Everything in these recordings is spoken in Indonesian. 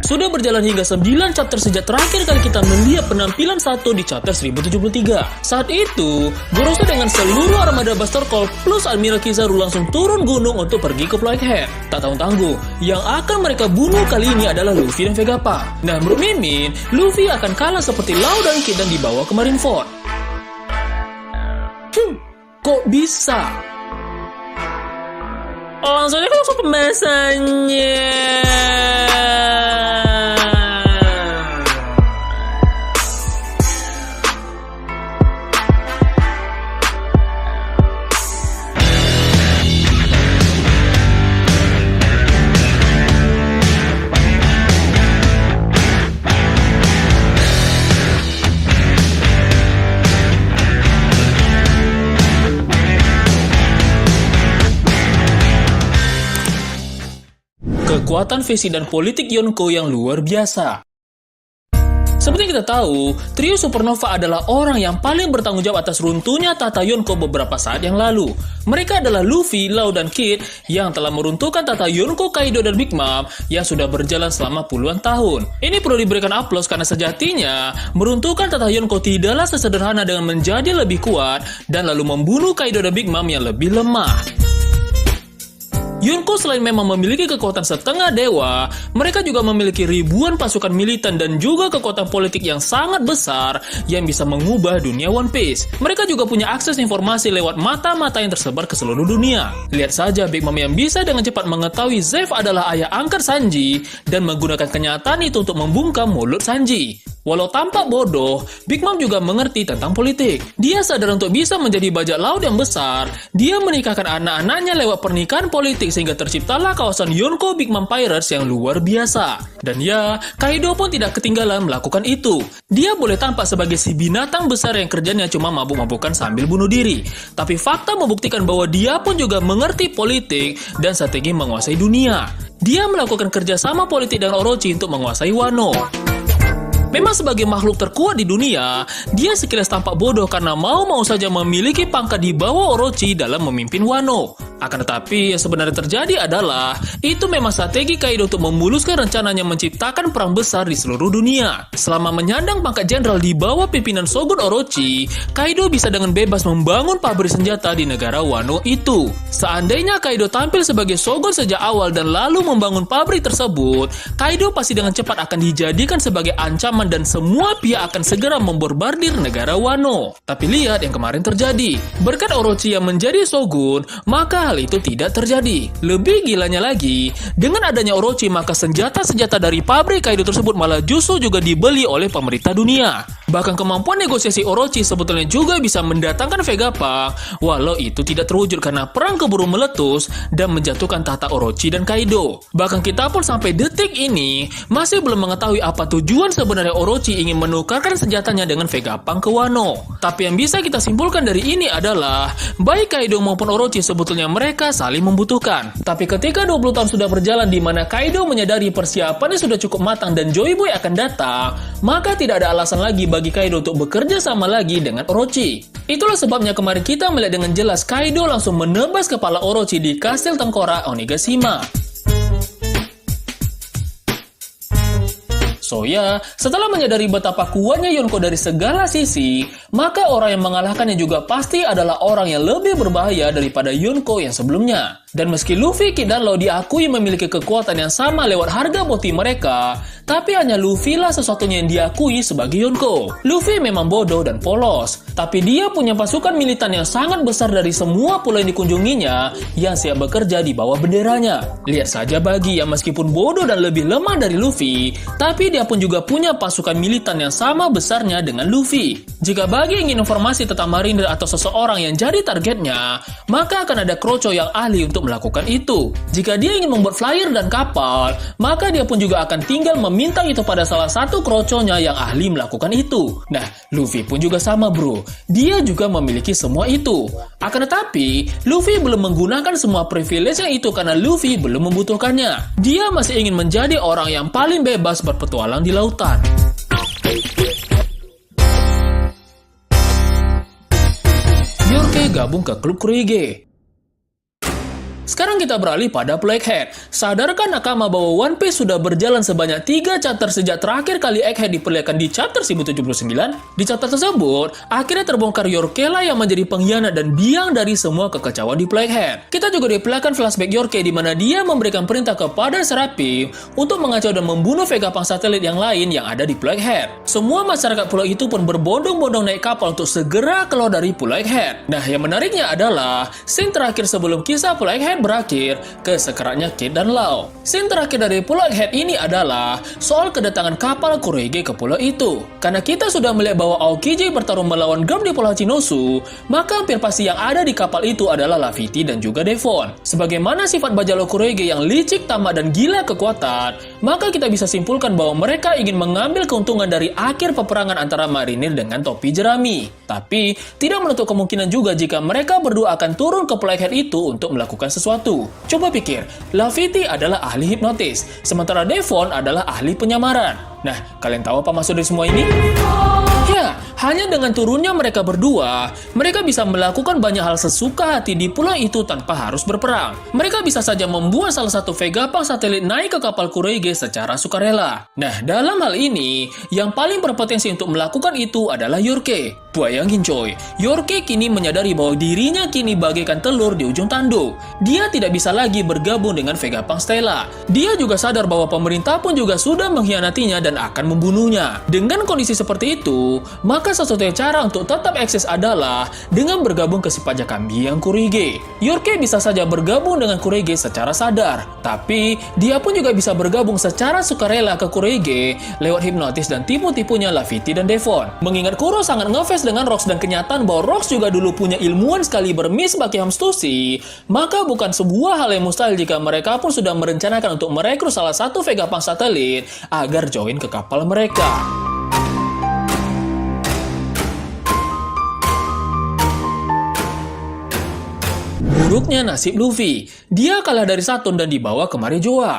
Sudah berjalan hingga 9 chapter sejak terakhir kali kita melihat penampilan Sato di chapter 1073. Saat itu, Goroso dengan seluruh armada Buster Call plus Admiral Kizaru langsung turun gunung untuk pergi ke Flighthead. Tak tanggung-tanggung, yang akan mereka bunuh kali ini adalah Luffy dan Vegapunk. Nah, menurut Mimin, Luffy akan kalah seperti Law dan Kid dan dibawa ke Marineford. Kok bisa? Langsung aja langsung pembahasannya. Kekuatan visi dan politik Yonko yang luar biasa. Seperti kita tahu, trio Supernova adalah orang yang paling bertanggung jawab atas runtuhnya tata Yonko beberapa saat yang lalu. Mereka adalah Luffy, Law, dan Kid yang telah meruntuhkan tata Yonko, Kaido, dan Big Mom yang sudah berjalan selama puluhan tahun. Ini perlu diberikan aplaus karena sejatinya, meruntuhkan tata Yonko tidaklah sesederhana dengan menjadi lebih kuat dan lalu membunuh Kaido dan Big Mom yang lebih lemah. Yonko selain memang memiliki kekuatan setengah dewa, mereka juga memiliki ribuan pasukan militan dan juga kekuatan politik yang sangat besar yang bisa mengubah dunia One Piece. Mereka juga punya akses informasi lewat mata-mata yang tersebar ke seluruh dunia. Lihat saja Big Mom yang bisa dengan cepat mengetahui Zeff adalah ayah angkat Sanji dan menggunakan kenyataan itu untuk membungkam mulut Sanji. Walau tampak bodoh, Big Mom juga mengerti tentang politik. Dia sadar untuk bisa menjadi bajak laut yang besar, dia menikahkan anak-anaknya lewat pernikahan politik sehingga terciptalah kawasan Yonko Big Mom Pirates yang luar biasa. Dan ya, Kaido pun tidak ketinggalan melakukan itu. Dia boleh tampak sebagai si binatang besar yang kerjanya cuma mabuk-mabukan sambil bunuh diri. Tapi fakta membuktikan bahwa dia pun juga mengerti politik dan strategi menguasai dunia. Dia melakukan kerjasama politik dengan Orochi untuk menguasai Wano. Memang sebagai makhluk terkuat di dunia, dia sekilas tampak bodoh karena mau-mau saja memiliki pangkat di bawah Orochi dalam memimpin Wano. Akan tetapi yang sebenarnya terjadi adalah itu memang strategi Kaido untuk memuluskan rencananya menciptakan perang besar di seluruh dunia. Selama menyandang pangkat jenderal di bawah pimpinan Shogun Orochi, Kaido bisa dengan bebas membangun pabrik senjata di negara Wano itu. Seandainya Kaido tampil sebagai Shogun sejak awal dan lalu membangun pabrik tersebut, Kaido pasti dengan cepat akan dijadikan sebagai ancaman dan semua pihak akan segera memborbardir negara Wano. Tapi lihat yang kemarin terjadi. Berkat Orochi yang menjadi Shogun, maka hal itu tidak terjadi. Lebih gilanya lagi, dengan adanya Orochi maka senjata-senjata dari pabrik Kaido tersebut malah justru juga dibeli oleh pemerintah dunia. Bahkan kemampuan negosiasi Orochi sebetulnya juga bisa mendatangkan Vegapunk, walau itu tidak terwujud karena perang keburu meletus dan menjatuhkan tahta Orochi dan Kaido. Bahkan kita pun sampai detik ini masih belum mengetahui apa tujuan sebenarnya Orochi ingin menukarkan senjatanya dengan Vegapunk ke Wano. Tapi yang bisa kita simpulkan dari ini adalah baik Kaido maupun Orochi sebetulnya mereka saling membutuhkan. Tapi ketika 20 tahun sudah berjalan di mana Kaido menyadari persiapannya sudah cukup matang dan Joy Boy akan datang, maka tidak ada alasan lagi bagi Kaido untuk bekerja sama lagi dengan Orochi. Itulah sebabnya kemarin kita melihat dengan jelas Kaido langsung menebas kepala Orochi di kastil tengkorak Onigashima. So ya, setelah menyadari betapa kuatnya Yonko dari segala sisi, maka orang yang mengalahkannya juga pasti adalah orang yang lebih berbahaya daripada Yonko yang sebelumnya. Dan meski Luffy, Kid, dan Law diakui memiliki kekuatan yang sama lewat harga boti mereka, tapi hanya Luffy lah sesuatunya yang diakui sebagai Yonko. Luffy memang bodoh dan polos, tapi dia punya pasukan militan yang sangat besar dari semua pulau yang dikunjunginya yang siap bekerja di bawah benderanya. Lihat saja Buggy yang meskipun bodoh dan lebih lemah dari Luffy, tapi dia pun juga punya pasukan militan yang sama besarnya dengan Luffy. Jika Buggy ingin informasi tentang mariner atau seseorang yang jadi targetnya, maka akan ada Kroco yang ahli untuk melakukan itu. Jika dia ingin membuat flyer dan kapal, maka dia pun juga akan tinggal meminta itu pada salah satu Kroconya yang ahli melakukan itu. Nah, Luffy pun juga sama bro. Dia juga memiliki semua itu. Akan tetapi, Luffy belum menggunakan semua privilege yang itu karena Luffy belum membutuhkannya. Dia masih ingin menjadi orang yang paling bebas berpetualang di lautan. Yorke gabung ke klub Kurohige. Sekarang kita beralih pada Pulau Egghead. Sadarkan Nakama bahwa One Piece sudah berjalan sebanyak 3 chapter sejak terakhir kali Egghead diperlihatkan di chapter 1079? Di chapter tersebut, akhirnya terbongkar Yorke lah yang menjadi pengkhianat dan biang dari semua kekacauan di Pulau Egghead. Kita juga diperlihatkan flashback Yorke di mana dia memberikan perintah kepada Seraphim untuk mengacau dan membunuh Vegapunk satelit yang lain yang ada di Pulau Egghead. Semua masyarakat pulau itu pun berbondong-bondong naik kapal untuk segera keluar dari Pulau Egghead. Nah, yang menariknya adalah scene terakhir sebelum kisah Pulau Egghead berakhir ke sekaratnya Kid dan Law. Scene terakhir dari Pulau Egghead ini adalah soal kedatangan kapal Kurohige ke pulau itu. Karena kita sudah melihat bahwa Aokiji bertarung melawan Garp di Pulau Hachinosu, maka hampir pasti yang ada di kapal itu adalah Laffy dan juga Devon. Sebagaimana sifat bajalo Kurohige yang licik, tamak, dan gila kekuatan, maka kita bisa simpulkan bahwa mereka ingin mengambil keuntungan dari akhir peperangan antara marinir dengan topi jerami. Tapi, tidak menutup kemungkinan juga jika mereka berdua akan turun ke Pulau Egghead itu untuk melakukan sesuatu. Coba pikir, Laffy adalah ahli hipnotis, sementara Devon adalah ahli penyamaran. Nah, kalian tahu apa maksud dari semua ini? Ya, hanya dengan turunnya mereka berdua, mereka bisa melakukan banyak hal sesuka hati di pulau itu tanpa harus berperang. Mereka bisa saja membuat salah satu Vegapunk satelit naik ke kapal Kurohige secara sukarela. Nah, dalam hal ini, yang paling berpotensi untuk melakukan itu adalah Yorke. Bayangin coy, Yorke kini menyadari bahwa dirinya kini bagaikan telur di ujung tanduk. Dia tidak bisa lagi bergabung dengan Vegapunk Stella. Dia juga sadar bahwa pemerintah pun juga sudah mengkhianatinya dan akan membunuhnya. Dengan kondisi seperti itu, maka satu-satunya cara untuk tetap eksis adalah dengan bergabung ke si pajakan biang Kurohige. Yorke bisa saja bergabung dengan Kurohige secara sadar, tapi dia pun juga bisa bergabung secara sukarela ke Kurohige lewat hipnotis dan tipu-tipunya Laffy dan Devon. Mengingat Kuro sangat ngefans dengan Rox dan kenyataan bahwa Rox juga dulu punya ilmuwan sekali bermis bagi Hamstusi, maka bukan sebuah hal yang mustahil jika mereka pun sudah merencanakan untuk merekrut salah satu Vegapunk satelit agar join ke kapal mereka. Buruknya nasib Luffy, dia kalah dari Saturn dan dibawa ke Marejoa.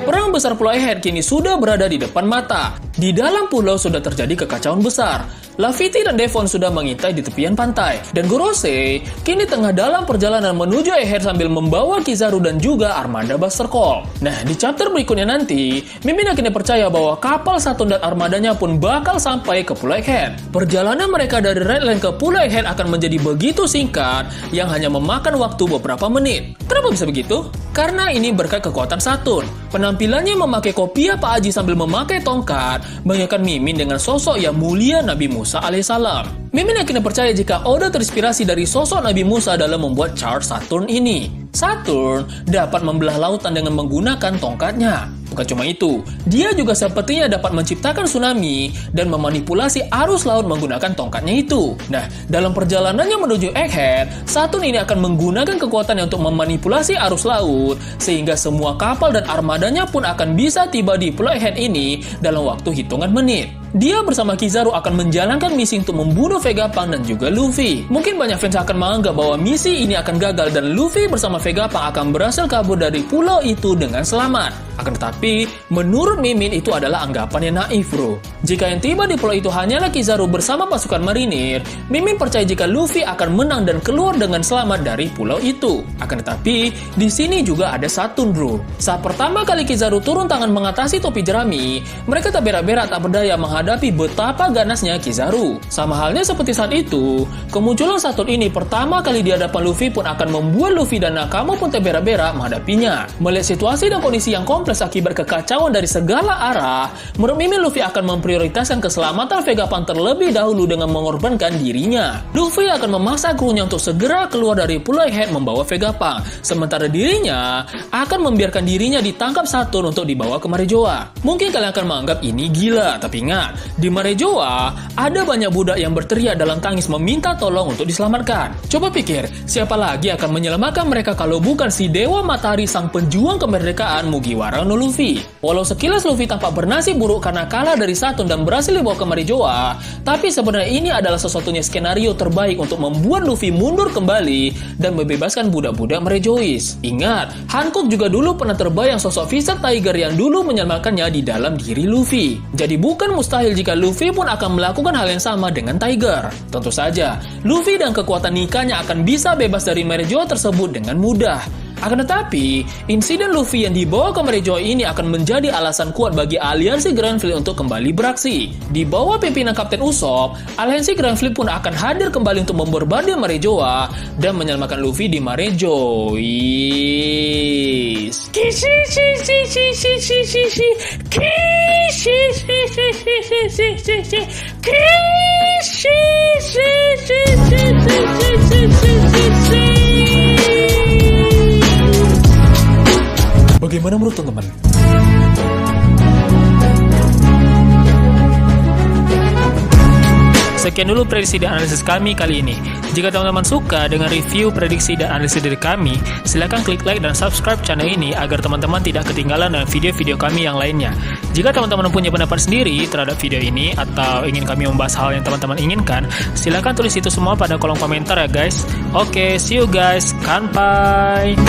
Perang besar Pulau Egghead kini sudah berada di depan mata. Di dalam pulau sudah terjadi kekacauan besar. Laffy dan Devon sudah mengintai di tepian pantai, dan Gorosei kini tengah dalam perjalanan menuju Egghead sambil membawa Kizaru dan juga armada Buster Call. Nah, di chapter berikutnya nanti, Mimin akhirnya percaya bahwa kapal Saturn dan armadanya pun bakal sampai ke Pulau Egghead. Perjalanan mereka dari Red Line ke Pulau Egghead akan menjadi begitu singkat, yang hanya memakan waktu beberapa menit. Kenapa bisa begitu? Karena ini berkat kekuatan Saturn. Penampilannya memakai kopiah Pak Haji sambil memakai tongkat, mengingatkan Mimin dengan sosok yang mulia Nabi Musa alaihissalam. Mimin akhirnya percaya jika Oda terinspirasi dari sosok Nabi Musa dalam membuat chart Saturn ini. Saturn dapat membelah lautan dengan menggunakan tongkatnya. Bukan cuma itu, dia juga sepertinya dapat menciptakan tsunami dan memanipulasi arus laut menggunakan tongkatnya itu. Nah, dalam perjalanannya menuju Egghead, Saturn ini akan menggunakan kekuatannya untuk memanipulasi arus laut, sehingga semua kapal dan armadanya pun akan bisa tiba di Pulau Egghead ini dalam waktu hitungan menit. Dia bersama Kizaru akan menjalankan misi untuk membunuh Vegapunk dan juga Luffy. Mungkin banyak fans akan menganggap bahwa misi ini akan gagal dan Luffy bersama Vegapunk akan berhasil kabur dari pulau itu dengan selamat. Akan tetapi, menurut Mimin itu adalah anggapan yang naif, bro. Jika yang tiba di pulau itu hanyalah Kizaru bersama pasukan marinir, Mimin percaya jika Luffy akan menang dan keluar dengan selamat dari pulau itu. Akan tetapi, di sini juga ada Saturn, bro. Saat pertama kali Kizaru turun tangan mengatasi topi jerami, mereka tak berak-berak tak berdaya menghadapi betapa ganasnya Kizaru. Sama halnya seperti saat itu, kemunculan Saturn ini pertama kali di hadapan Luffy pun akan membuat Luffy dan Nakama pun terberak-berak menghadapinya. Melihat situasi dan kondisi yang kompleks akibat kekacauan dari segala arah, menurut Mimin Luffy akan memprioritaskan keselamatan Vegapunk terlebih dahulu dengan mengorbankan dirinya. Luffy akan memaksa krunya untuk segera keluar dari Pulau Egghead membawa Vegapunk, sementara dirinya akan membiarkan dirinya ditangkap Saturn untuk dibawa ke Marejoa. Mungkin kalian akan menganggap ini gila, tapi ingat, di Marejoa ada banyak budak yang berteriak dalam tangis meminta tolong untuk diselamatkan. Coba pikir, siapa lagi akan menyelamatkan mereka kalau bukan si Dewa Matahari sang penjuang kemerdekaan Mugiwara no Luffy. Walau sekilas Luffy tampak bernasib buruk karena kalah dari Saturn dan berhasil dibawa ke Marejoa, tapi sebenarnya ini adalah satu-satunya skenario terbaik untuk membuat Luffy mundur kembali dan membebaskan budak-budak Marejois. Ingat, Hancock juga dulu pernah terbayang sosok Fisher Tiger yang dulu menyelamatkannya di dalam diri Luffy. Jadi bukan mustahil mustahil jika Luffy pun akan melakukan hal yang sama dengan Tiger. Tentu saja, Luffy dan kekuatan Nikanya akan bisa bebas dari Merejoa tersebut dengan mudah. Akan tetapi, insiden Luffy yang dibawa ke Merejoa ini akan menjadi alasan kuat bagi aliansi Grand Fleet untuk kembali beraksi. Di bawah pimpinan Kapten Usopp, aliansi Grand Fleet pun akan hadir kembali untuk memborbardir Merejoa dan menyelamatkan Luffy di Merejoa. Bagaimana menurut teman-teman? Sekian dulu prediksi dan analisis kami kali ini. Jika teman-teman suka dengan review, prediksi, dan analisis dari kami, silakan klik like dan subscribe channel ini agar teman-teman tidak ketinggalan dengan video-video kami yang lainnya. Jika teman-teman punya pendapat sendiri terhadap video ini atau ingin kami membahas hal yang teman-teman inginkan, silakan tulis itu semua pada kolom komentar ya guys. Oke, see you guys. Kanpai!